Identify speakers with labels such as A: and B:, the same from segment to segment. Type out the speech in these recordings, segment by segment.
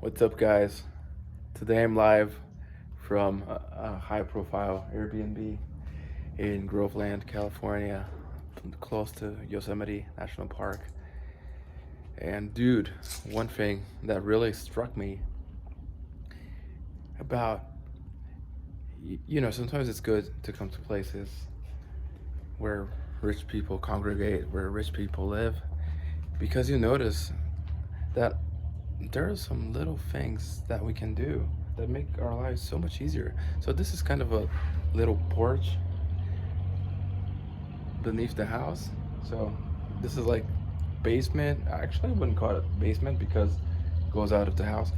A: What's up, guys? Today I'm live from a high profile Airbnb in Groveland, California, close to Yosemite National Park. And, dude, one thing that really struck me about, sometimes it's good to come to places where rich people congregate, where rich people live, because you notice that there are some little things that we can do that make our lives so much easier. So this is kind of a little porch beneath the house. So this is like basement. Actually, I wouldn't call it basement because it goes out of the house.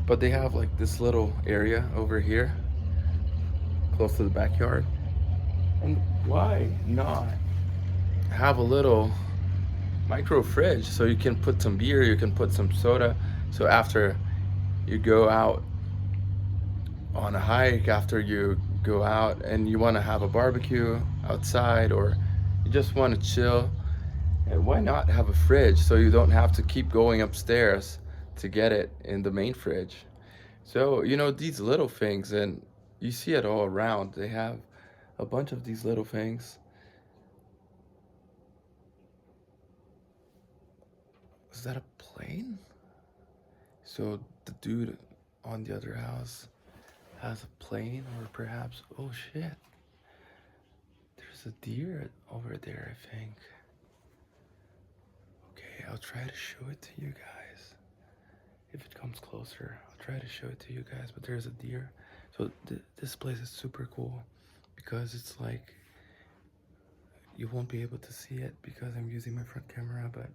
A: But they have like this little area over here close to the backyard. And why not have a little micro fridge so you can put some beer, you can put some soda. So after you go out on a hike, after you go out and you want to have a barbecue outside, or you just want to chill, and why not have a fridge so you don't have to keep going upstairs to get it in the main fridge? So, these little things, and you see it all around. They have a bunch of these little things. Is that a plane? So the dude on the other house has a plane, or perhaps, oh shit, there's a deer over there, I think. Okay, I'll try to show it to you guys. If it comes closer, I'll try to show it to you guys, but there's a deer. So this place is super cool because it's like, you won't be able to see it because I'm using my front camera, but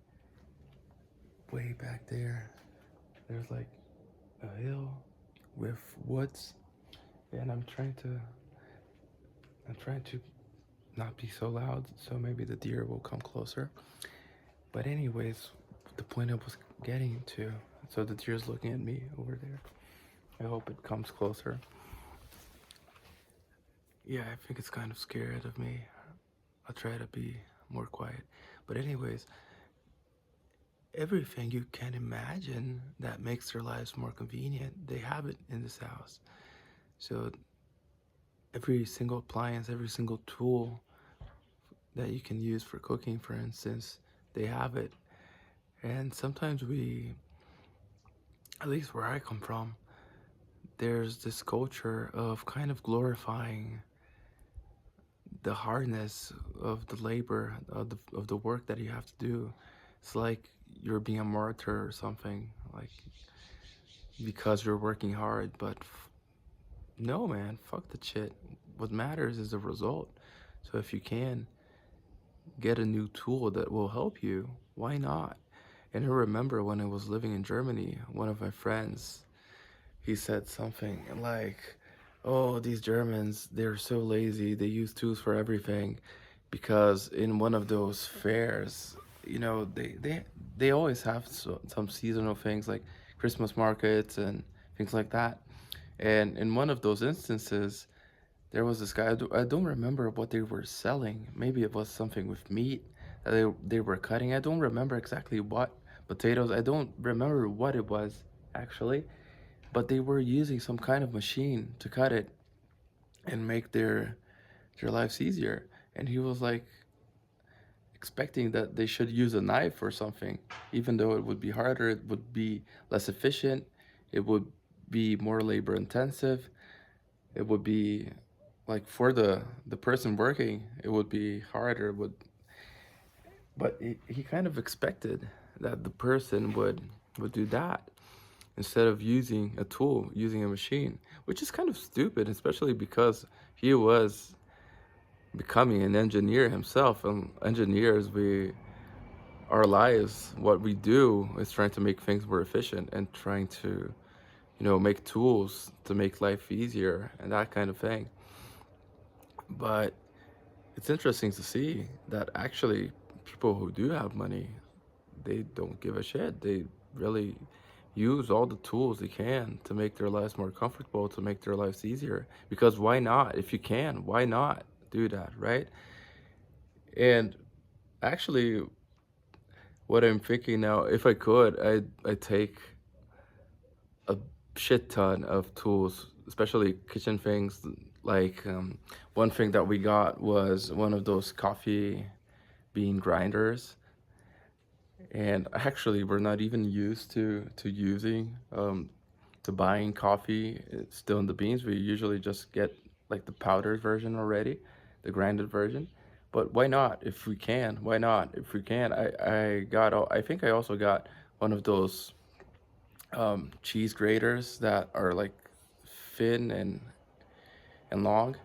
A: way back there, there's like a hill with woods, and I'm trying to not be so loud, so maybe the deer will come closer. But anyways, the point I was getting to, so the deer's looking at me over there. I hope it comes closer. Yeah, I think it's kind of scared of me. I'll try to be more quiet. But anyways, everything you can imagine that makes their lives more convenient, they have it in this house. So every single appliance, every single tool that you can use for cooking, for instance, they have it. And sometimes at least where I come from, there's this culture of kind of glorifying the hardness of the labor, of the work that you have to do. It's like you're being a martyr or something, like because you're working hard. But no, man, fuck the shit. What matters is the result. So if you can get a new tool that will help you, why not? And I remember when I was living in Germany, one of my friends, he said something like, "Oh, these Germans, they're so lazy. They use tools for everything." Because in one of those fairs, they always have some seasonal things like Christmas markets and things like that. And in one of those instances, there was this guy. I don't remember what they were selling. Maybe it was something with meat that they were cutting. I don't remember exactly what potatoes. I don't remember what it was actually, but they were using some kind of machine to cut it and make their lives easier. And he was like expecting that they should use a knife or something, even though it would be harder, it would be less efficient, it would be more labor intensive, it would be like for the person working, it would be harder. But he kind of expected that the person would do that instead of using a tool, using a machine, which is kind of stupid, especially because he was becoming an engineer himself. And engineers, our lives, what we do is trying to make things more efficient and trying to, make tools to make life easier and that kind of thing. But it's interesting to see that actually people who do have money, they don't give a shit. They really use all the tools they can to make their lives more comfortable, to make their lives easier. Because why not? If you can, why not do that, right? And actually, what I'm thinking now, if I could, I take a shit ton of tools, especially kitchen things. Like one thing that we got was one of those coffee bean grinders, and actually we're not even used to using to buying coffee still in the beans. We usually just get like the powdered version already, the grinded version. But why not if we can? Why not if we can? I think I also got one of those cheese graters that are like thin and long.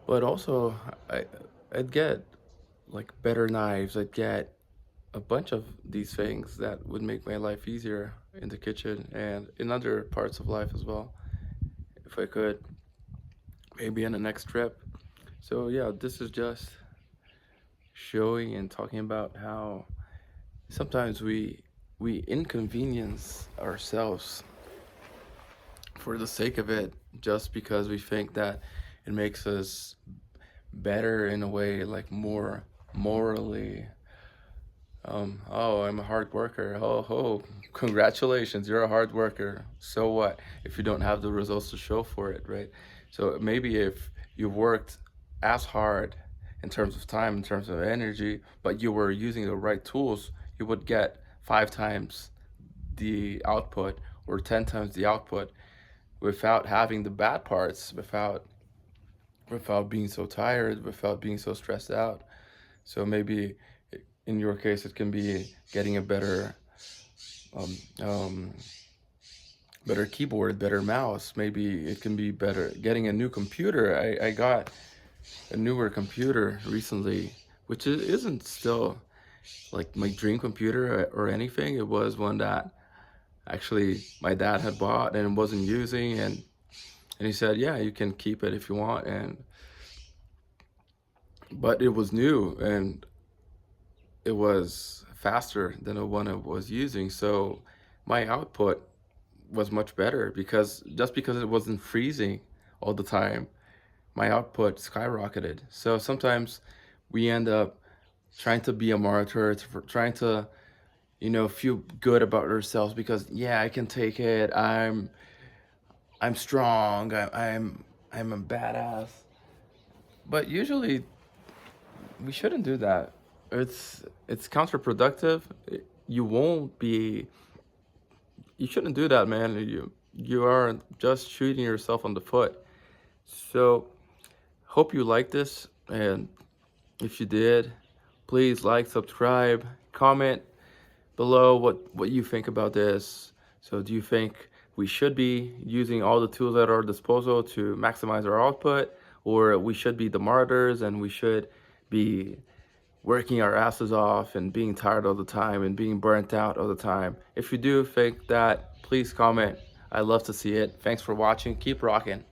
A: But also I I'd get like better knives. I'd get a bunch of these things that would make my life easier in the kitchen and in other parts of life as well, if I could, maybe on the next trip. So yeah, this is just showing and talking about how sometimes we inconvenience ourselves for the sake of it, just because we think that it makes us better in a way, like more morally. Oh, I'm a hard worker. Oh, congratulations, you're a hard worker. So what if you don't have the results to show for it, right? So maybe if you worked as hard in terms of time, in terms of energy, but you were using the right tools, you would get 5 times the output or 10 times the output without having the bad parts, without being so tired, without being so stressed out. So maybe in your case, it can be getting a um, um, better keyboard, better mouse. Maybe it can be better getting a new computer. I got a newer computer recently, which isn't still like my dream computer or anything. It was one that actually my dad had bought and wasn't using, and he said, "Yeah, you can keep it if you want." And but it was new and it was faster than the one I was using. So my output was much better because just because it wasn't freezing all the time, my output skyrocketed. So sometimes we end up trying to be a martyr, trying to, feel good about ourselves because yeah, I can take it. I'm strong. I'm a badass. But usually we shouldn't do that. It's counterproductive. You won't be. You shouldn't do that, man. You are just shooting yourself on the foot. So hope you like this, and if you did, please like, subscribe, comment below what you think about this. So do you think we should be using all the tools at our disposal to maximize our output, or we should be the martyrs and we should be working our asses off and being tired all the time and being burnt out all the time? If you do think that, please comment. I'd love to see it. Thanks for watching. Keep rocking.